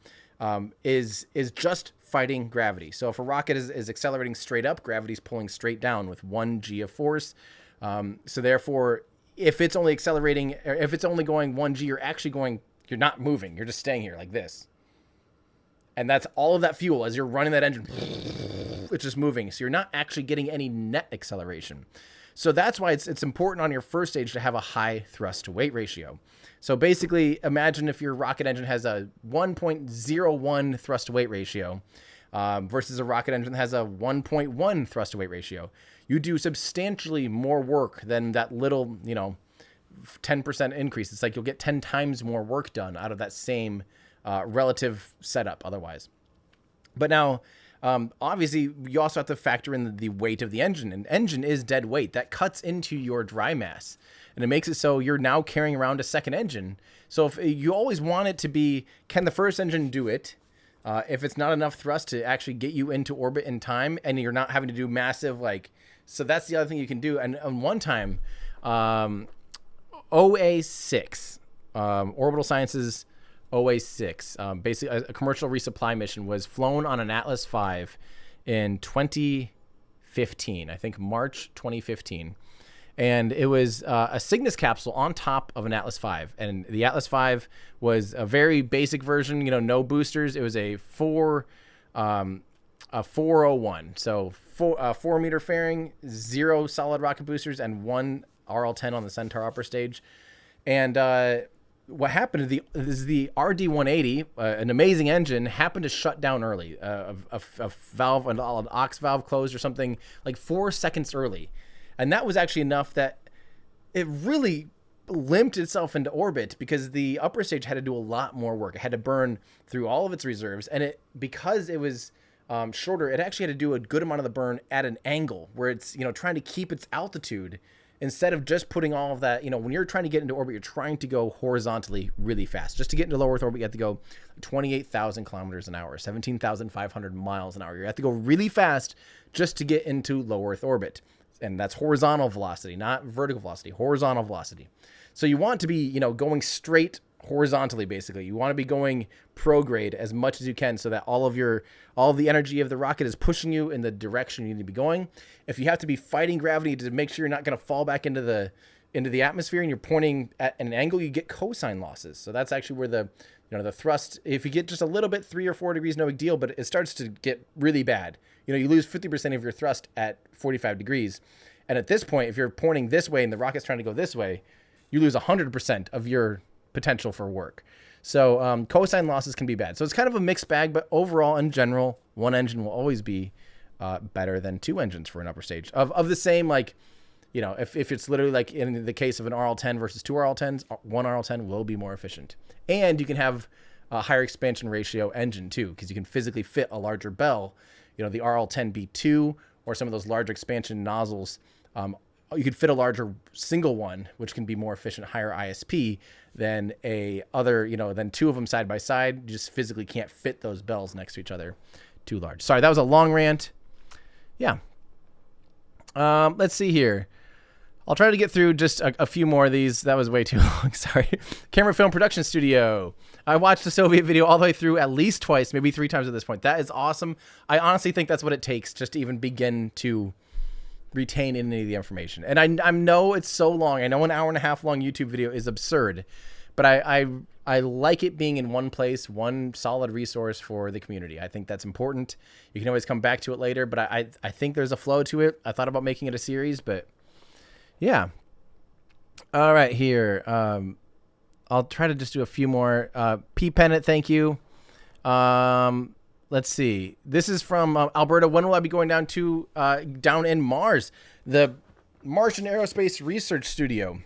is just fighting gravity. So if a rocket is accelerating straight up, gravity's pulling straight down with 1 G of force. So therefore, if it's only accelerating, or if it's only going 1 G, you're not moving. You're just staying here like this. And that's all of that fuel as you're running that engine. It's just moving. So you're not actually getting any net acceleration. So that's why it's important on your first stage to have a high thrust to weight ratio. So basically, imagine if your rocket engine has a 1.01 thrust to weight ratio versus a rocket engine that has a 1.1 thrust to weight ratio. You do substantially more work than that little, 10% increase. It's like you'll get 10 times more work done out of that same relative setup otherwise. But now, obviously, you also have to factor in the weight of the engine. An engine is dead weight. That cuts into your dry mass. And it makes it so you're now carrying around a second engine. So if you always want it to be, can the first engine do it? If it's not enough thrust to actually get you into orbit in time, and you're not having to do massive, so that's the other thing you can do. And one time, OA6, Orbital Sciences OA6, basically a commercial resupply mission, was flown on an Atlas V in 2015, I think March 2015. And it was a Cygnus capsule on top of an Atlas V. And the Atlas V was a very basic version, no boosters. It was a 401. So 4 meter fairing, 0 solid rocket boosters, and 1 RL-10 on the Centaur upper stage. And what happened is the RD-180, an amazing engine, happened to shut down early. A valve, an aux valve closed or something, like 4 seconds early. And that was actually enough that it really limped itself into orbit because the upper stage had to do a lot more work. It had to burn through all of its reserves. And because it was shorter, it actually had to do a good amount of the burn at an angle where it's, trying to keep its altitude instead of just putting all of that, when you're trying to get into orbit, you're trying to go horizontally really fast. Just to get into low Earth orbit, you have to go 28,000 kilometers an hour, 17,500 miles an hour. You have to go really fast just to get into low Earth orbit. And that's horizontal velocity, not vertical velocity, horizontal velocity. So you want to be, going straight horizontally, basically. You want to be going prograde as much as you can so that all of the energy of the rocket is pushing you in the direction you need to be going. If you have to be fighting gravity to make sure you're not going to fall back into the atmosphere and you're pointing at an angle, you get cosine losses. So that's actually where the thrust, if you get just a little bit, 3 or 4 degrees, no big deal, but it starts to get really bad. You lose 50% of your thrust at 45 degrees. And at this point, if you're pointing this way and the rocket's trying to go this way, you lose 100% of your potential for work. So cosine losses can be bad. So it's kind of a mixed bag, but overall, in general, one engine will always be better than 2 engines for an upper stage. Of the same, if it's literally like in the case of an RL-10 versus 2 RL-10s, 1 RL-10 will be more efficient. And you can have a higher expansion ratio engine too, because you can physically fit a larger bell. The RL-10B2 or some of those large expansion nozzles, you could fit a larger single one, which can be more efficient, higher ISP than than 2 of them side by side. You just physically can't fit those bells next to each other too large. Sorry, that was a long rant. Yeah. Let's see here. I'll try to get through just a few more of these. That was way too long. Sorry. Camera Film Production Studio. I watched the Soviet video all the way through at least twice, maybe 3 times at this point. That is awesome. I honestly think that's what it takes just to even begin to retain any of the information. And I know it's so long. I know an 1.5 hour long YouTube video is absurd, but I like it being in one place, one solid resource for the community. I think that's important. You can always come back to it later, but I think there's a flow to it. I thought about making it a series, but yeah. All right, here. I'll try to just do a few more. P. Pennant, thank you. Let's see. This is from Alberta. When will I be going down in Mars? The Martian Aerospace Research Studio.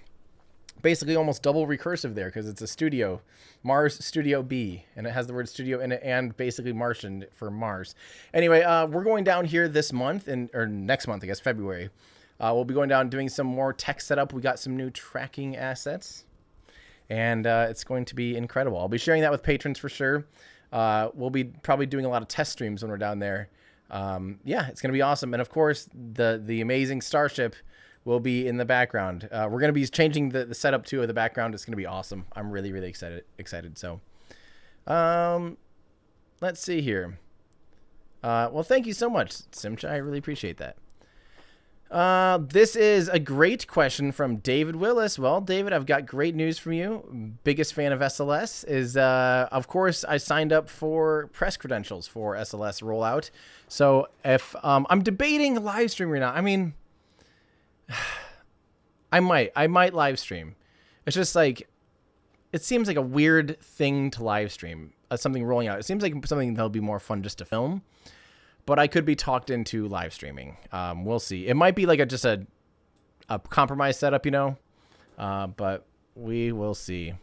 Basically almost double recursive there because it's a studio. Mars Studio B. And it has the word studio in it and basically Martian for Mars. Anyway, we're going down here this month, or next month, I guess, February. We'll be going down and doing some more tech setup. We got some new tracking assets, and it's going to be incredible. I'll be sharing that with patrons for sure. We'll be probably doing a lot of test streams when we're down there. Yeah, it's going to be awesome. And of course, the amazing Starship will be in the background. We're going to be changing the setup too of the background. It's going to be awesome. I'm really, really excited. So, let's see here. Well, thank you so much, Simcha. I really appreciate that. This is a great question from David Willis. Well, David, I've got great news from you. Biggest fan of SLS is, of course, I signed up for press credentials for SLS rollout. So if I'm debating live stream right now, I mean, I might live stream. It's just like, it seems like a weird thing to live stream, something rolling out. It seems like something that'll be more fun just to film. But I could be talked into live streaming. We'll see. It might be like just a compromise setup, you know. But we will see.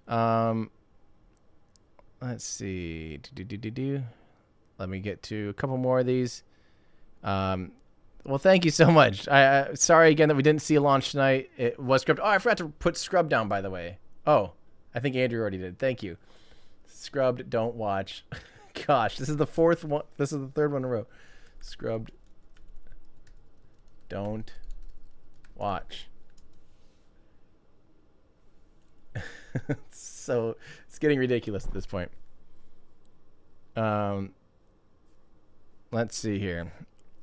Let's see. Let me get to a couple more of these. Well, thank you so much. Sorry again that we didn't see a launch tonight. It was scrubbed. Oh, I forgot to put scrub down, by the way. Oh, I think Andrew already did. Thank you. Scrubbed, don't watch. Gosh, this is the fourth one. This is the third one in a row. Scrubbed. Don't watch. So it's getting ridiculous at this point. Let's see here.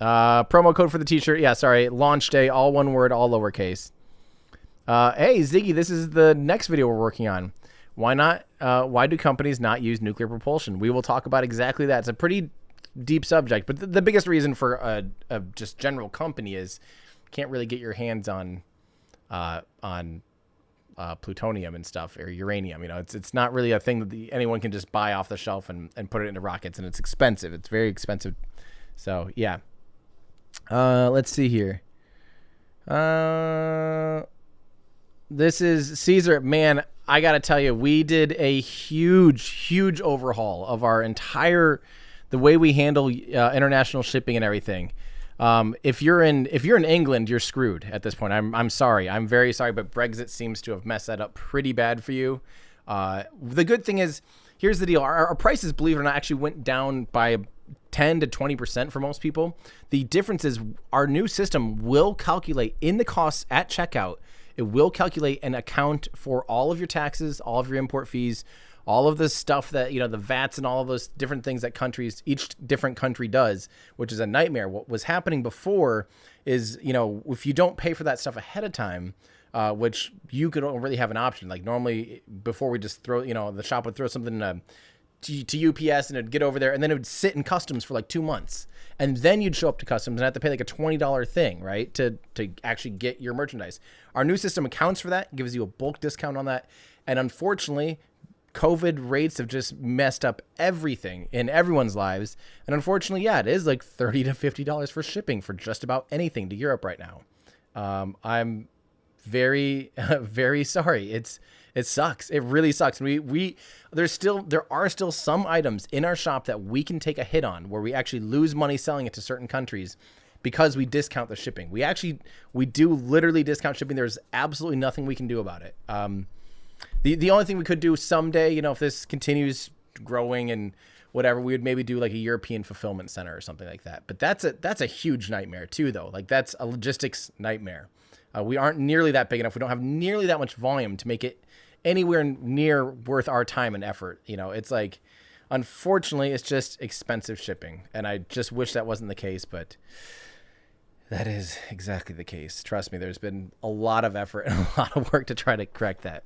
Promo code for the t-shirt. Yeah, sorry. Launch day, all one word, all lowercase. Hey, Ziggy, this is the next video we're working on. Why not? Why do companies not use nuclear propulsion? We will talk about exactly that. It's a pretty deep subject, but the biggest reason for a just general company is you can't really get your hands on plutonium and stuff, or uranium. You know, it's not really a thing that anyone can just buy off the shelf and put it into rockets, and it's expensive. It's very expensive. So yeah. Let's see here. This is Caesar. Man, I got to tell you, we did a huge overhaul of our the way we handle international shipping and everything. If you're in England, you're screwed at this point. I'm sorry. I'm very sorry, but Brexit seems to have messed that up pretty bad for you. The good thing is, here's the deal. Our prices, believe it or not, actually went down by 10 to 20% for most people. The difference is our new system will calculate in the costs at checkout. It will calculate and account for all of your taxes, all of your import fees, all of the stuff that, you know, the VATs and all of those different things that each different country does, which is a nightmare. What was happening before is, you know, if you don't pay for that stuff ahead of time, which you could really have an option. Like normally before we just throw, you know, the shop would throw something to UPS and it'd get over there and then it would sit in customs for like 2 months. And then you'd show up to customs and have to pay like a $20 thing, right? To actually get your merchandise. Our new system accounts for that, gives you a bulk discount on that. And unfortunately, COVID rates have just messed up everything in everyone's lives. And unfortunately, yeah, it is like $30 to $50 for shipping for just about anything to Europe right now. I'm very, very sorry. It sucks. It really sucks. There are still some items in our shop that we can take a hit on where we actually lose money selling it to certain countries because we discount the shipping. We do literally discount shipping. There's absolutely nothing we can do about it. The only thing we could do someday, you know, if this continues growing and whatever, we would maybe do like a European fulfillment center or something like that. But that's a huge nightmare too, though. Like that's a logistics nightmare. We aren't nearly that big enough. We don't have nearly that much volume to make it anywhere near worth our time and effort. You know, it's like, unfortunately, it's just expensive shipping. And I just wish that wasn't the case, but that is exactly the case. Trust me, there's been a lot of effort and a lot of work to try to correct that.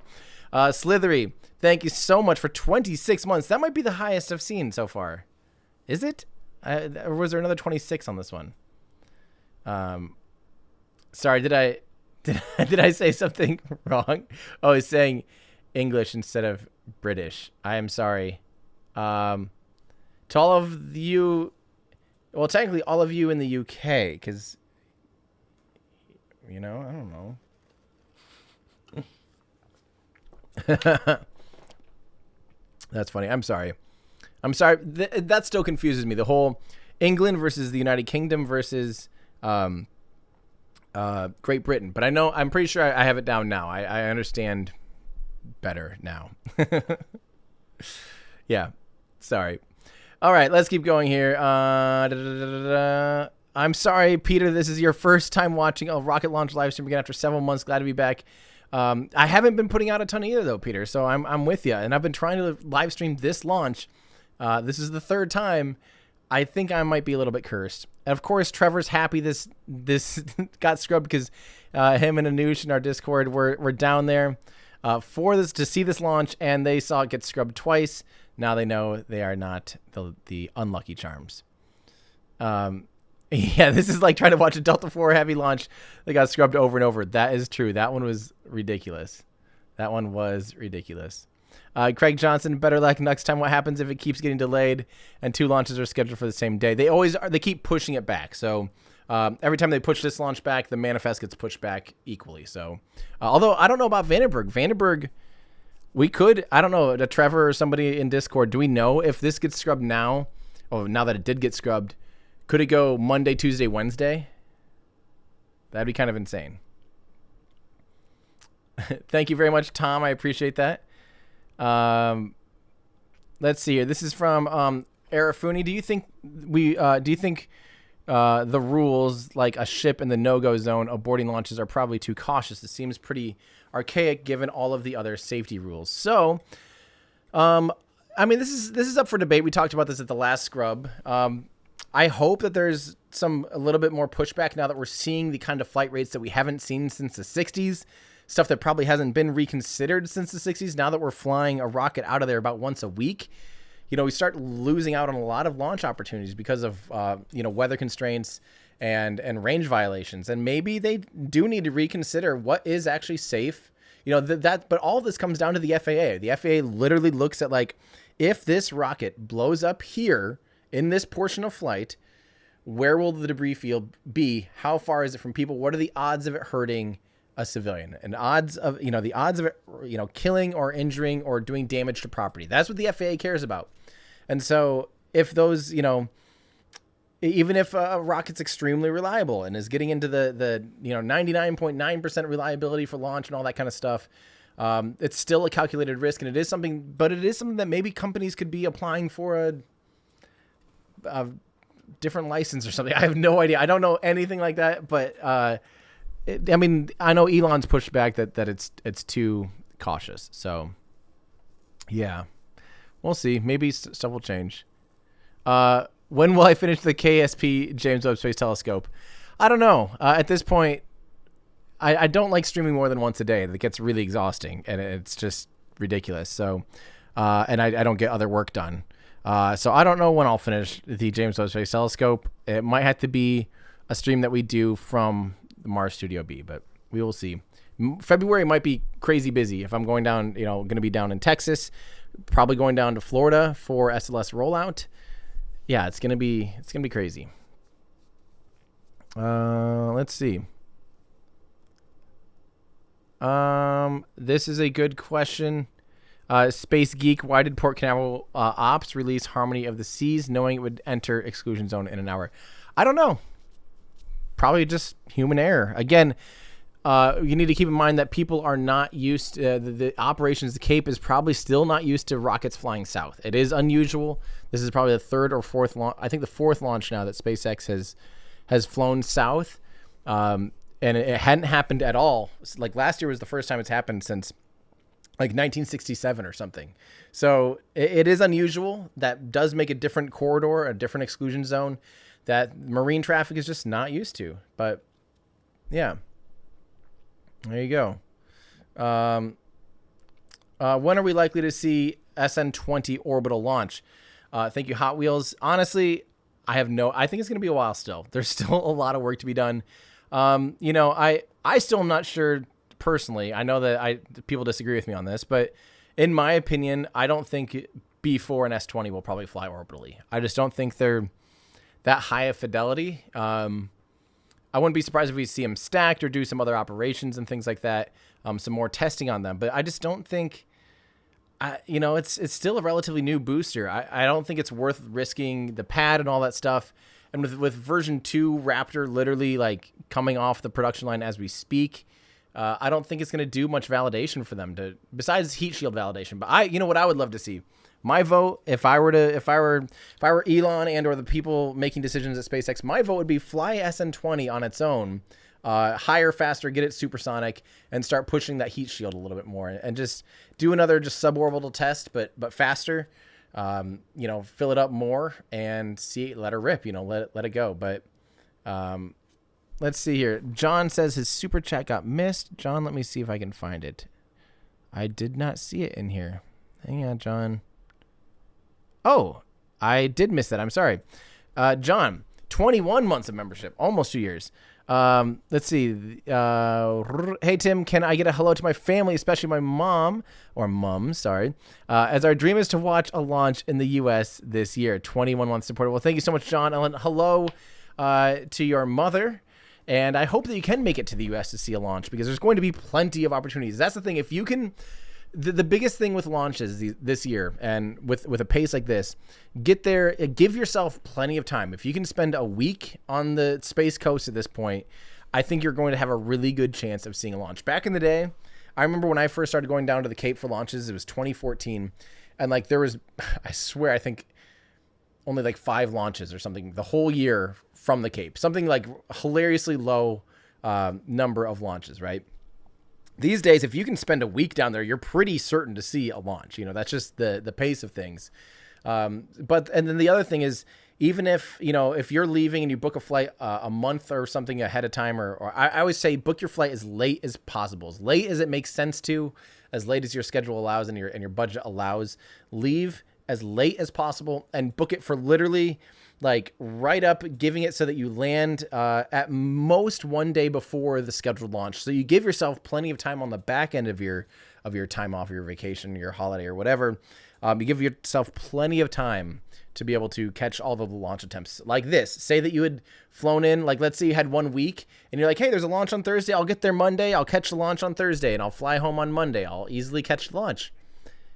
Slithery, thank you so much for 26 months. That might be the highest I've seen so far. Is it? Or was there another 26 on this one? Sorry, did I say something wrong? Oh, he's saying English instead of British. I am sorry. To all of you, well, technically all of you in the UK, because, you know, I don't know. That's funny. I'm sorry. That still confuses me. The whole England versus the United Kingdom versus Great Britain. But I'm pretty sure I have it down now. I understand better now. Yeah, sorry. All right, let's keep going here. I'm sorry, Peter, this is your first time watching a rocket launch live stream again after several months. Glad to be back. I haven't been putting out a ton either, though, Peter, so I'm with you. And I've been trying to live stream this launch. This is the third time. I think I might be a little bit cursed. And of course, Trevor's happy this got scrubbed because him and Anush in our Discord were down there for this to see this launch, and they saw it get scrubbed twice. Now they know they are not the unlucky charms. Yeah, this is like trying to watch a Delta IV Heavy launch that got scrubbed over and over. That is true. That one was ridiculous. Craig Johnson, better luck next time. What happens if it keeps getting delayed and 2 launches are scheduled for the same day? They always are. They keep pushing it back. So every time they push this launch back, the manifest gets pushed back equally. So although I don't know about Vandenberg, we could, I don't know, Trevor or somebody in Discord, do we know if this gets scrubbed now? Oh, now that it did get scrubbed, could it go Monday, Tuesday, Wednesday? That'd be kind of insane. Thank you very much, Tom. I appreciate that. Let's see here. This is from Arafuni. Do you think the rules like a ship in the no-go zone aborting launches are probably too cautious? It seems pretty archaic given all of the other safety rules. So, I mean, this is up for debate. We talked about this at the last scrub. I hope that there's a little bit more pushback now that we're seeing the kind of flight rates that we haven't seen since the 60s. Stuff that probably hasn't been reconsidered since the 60s. Now that we're flying a rocket out of there about once a week, we start losing out on a lot of launch opportunities because of, weather constraints and range violations. And maybe they do need to reconsider what is actually safe. But all of this comes down to the FAA. The FAA literally looks at if this rocket blows up here in this portion of flight, where will the debris field be? How far is it from people? What are the odds of it hurting a civilian, and the odds of it, killing or injuring or doing damage to property? That's what the FAA cares about. And so if those, even if a rocket's extremely reliable and is getting into the 99.9% reliability for launch and all that kind of stuff, it's still a calculated risk, and it is something that maybe companies could be applying for a different license or something. I have no idea. I don't know anything like that, but I know Elon's pushed back that it's too cautious. So, yeah, we'll see. Maybe stuff will change. When will I finish the KSP James Webb Space Telescope? I don't know. At this point, I don't like streaming more than once a day. That gets really exhausting, and it's just ridiculous. So, and I don't get other work done. So I don't know when I'll finish the James Webb Space Telescope. It might have to be a stream that we do from the Mars Studio B, but we will see. February might be crazy busy if I'm going down, going to be down in Texas, probably going down to Florida for SLS rollout. Yeah, it's going to be crazy. Let's see. This is a good question. Space Geek, why did Port Canaveral Ops release Harmony of the Seas knowing it would enter exclusion zone in an hour? I don't know. Probably just human error. Again, you need to keep in mind that people are not used to the operations. The Cape is probably still not used to rockets flying south. It is unusual. This is probably the third or fourth launch. I think the fourth launch now that SpaceX has flown south. And it hadn't happened at all. Like last year was the first time it's happened since 1967 or something. So it is unusual. That does make a different corridor, a different exclusion zone that marine traffic is just not used to. But yeah, there you go. When are we likely to see SN20 orbital launch? Thank you, Hot Wheels. Honestly, I think it's going to be a while still. There's still a lot of work to be done. I still am not sure personally. I know that people disagree with me on this, but in my opinion, I don't think B4 and S20 will probably fly orbitally. I just don't think they're that high of fidelity. I wouldn't be surprised if we see them stacked or do some other operations and things like that. Some more testing on them, but I just don't think, it's still a relatively new booster. I don't think it's worth risking the pad and all that stuff And with version 2 Raptor literally like coming off the production line as we speak, I don't think it's going to do much validation for them besides heat shield validation. But you know what I would love to see? My vote, if I were Elon and or the people making decisions at SpaceX, my vote would be fly SN20 on its own, higher, faster, get it supersonic, and start pushing that heat shield a little bit more, and just do another just suborbital test, but faster. Fill it up more and let her rip. Let it go. But let's see here. John says his super chat got missed. John, let me see if I can find it. I did not see it in here. Hang on, John. Oh, I did miss that. I'm sorry. John, 21 months of membership, almost 2 years. Let's see. Hey, Tim, can I get a hello to my family, especially my mom, sorry, as our dream is to watch a launch in the U.S. this year. 21 months support. Well, thank you so much, John. And hello to your mother. And I hope that you can make it to the U.S. to see a launch, because there's going to be plenty of opportunities. That's the thing. If you can... The biggest thing with launches this year, and with a pace like this, get there, give yourself plenty of time. If you can spend a week on the Space Coast at this point, I think you're going to have a really good chance of seeing a launch. Back in the day, I remember when I first started going down to the Cape for launches, it was 2014, and like there was, I swear, I think only like 5 launches or something the whole year from the Cape. Something like hilariously low number of launches, right? These days, if you can spend a week down there, you're pretty certain to see a launch. That's just the pace of things. And then the other thing is, even if you're leaving and you book a flight a month or something ahead of time, or I always say book your flight as late as possible, as late as it makes sense to, as late as your schedule allows and your budget allows. Leave as late as possible and book it for literally like right up, giving it so that you land at most 1 day before the scheduled launch. So you give yourself plenty of time on the back end of your time off, your vacation, your holiday, or whatever. You give yourself plenty of time to be able to catch all the launch attempts like this. Say that you had flown in, like let's say you had 1 week and you're like, hey, there's a launch on Thursday. I'll get there Monday. I'll catch the launch on Thursday and I'll fly home on Monday. I'll easily catch the launch.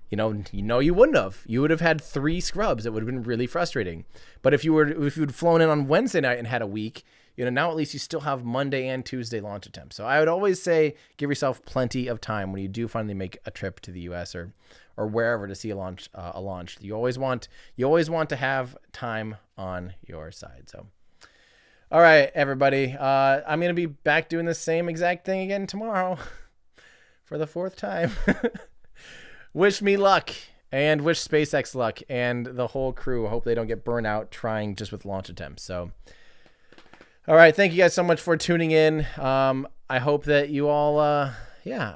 You wouldn't have. You would have had 3 scrubs. It would have been really frustrating. But if you'd flown in on Wednesday night and had a week, now at least you still have Monday and Tuesday launch attempts. So I would always say give yourself plenty of time when you do finally make a trip to the U.S. or wherever to see a launch. You always want to have time on your side. So, all right, everybody. I'm gonna be back doing the same exact thing again tomorrow for the 4th time. Wish me luck, and wish SpaceX luck, and the whole crew. I hope they don't get burnt out trying just with launch attempts. So, all right, thank you guys so much for tuning in. I hope that you all, I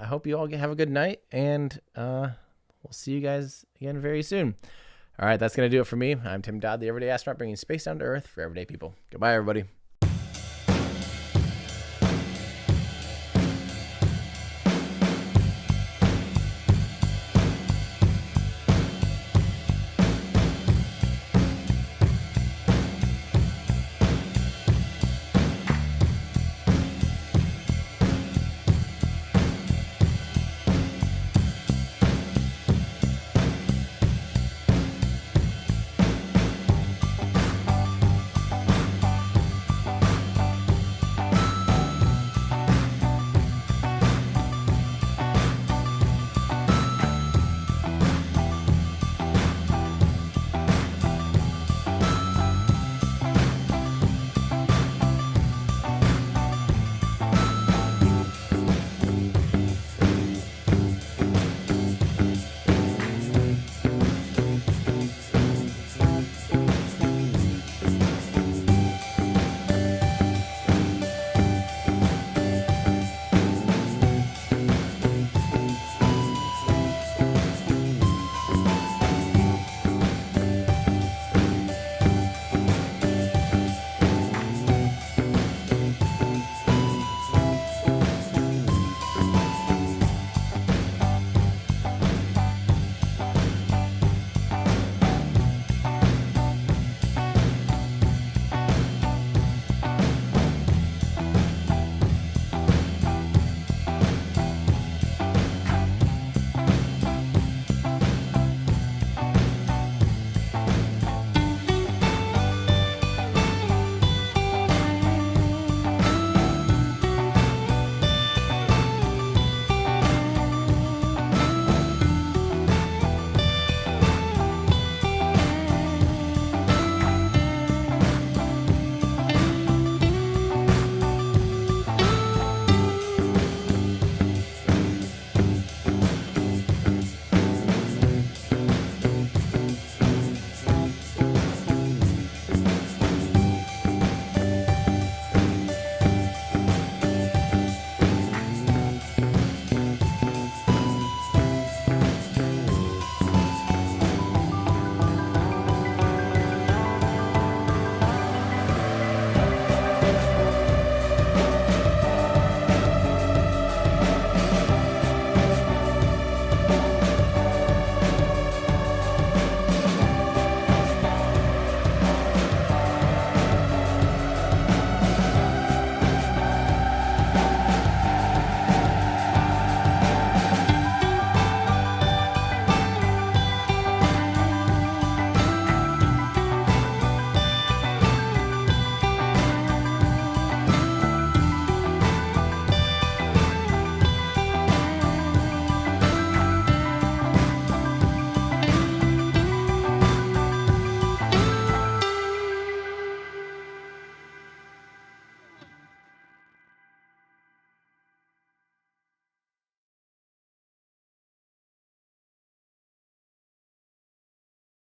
hope you all have a good night, and we'll see you guys again very soon. All right, that's going to do it for me. I'm Tim Dodd, the Everyday Astronaut, bringing space down to Earth for everyday people. Goodbye, everybody.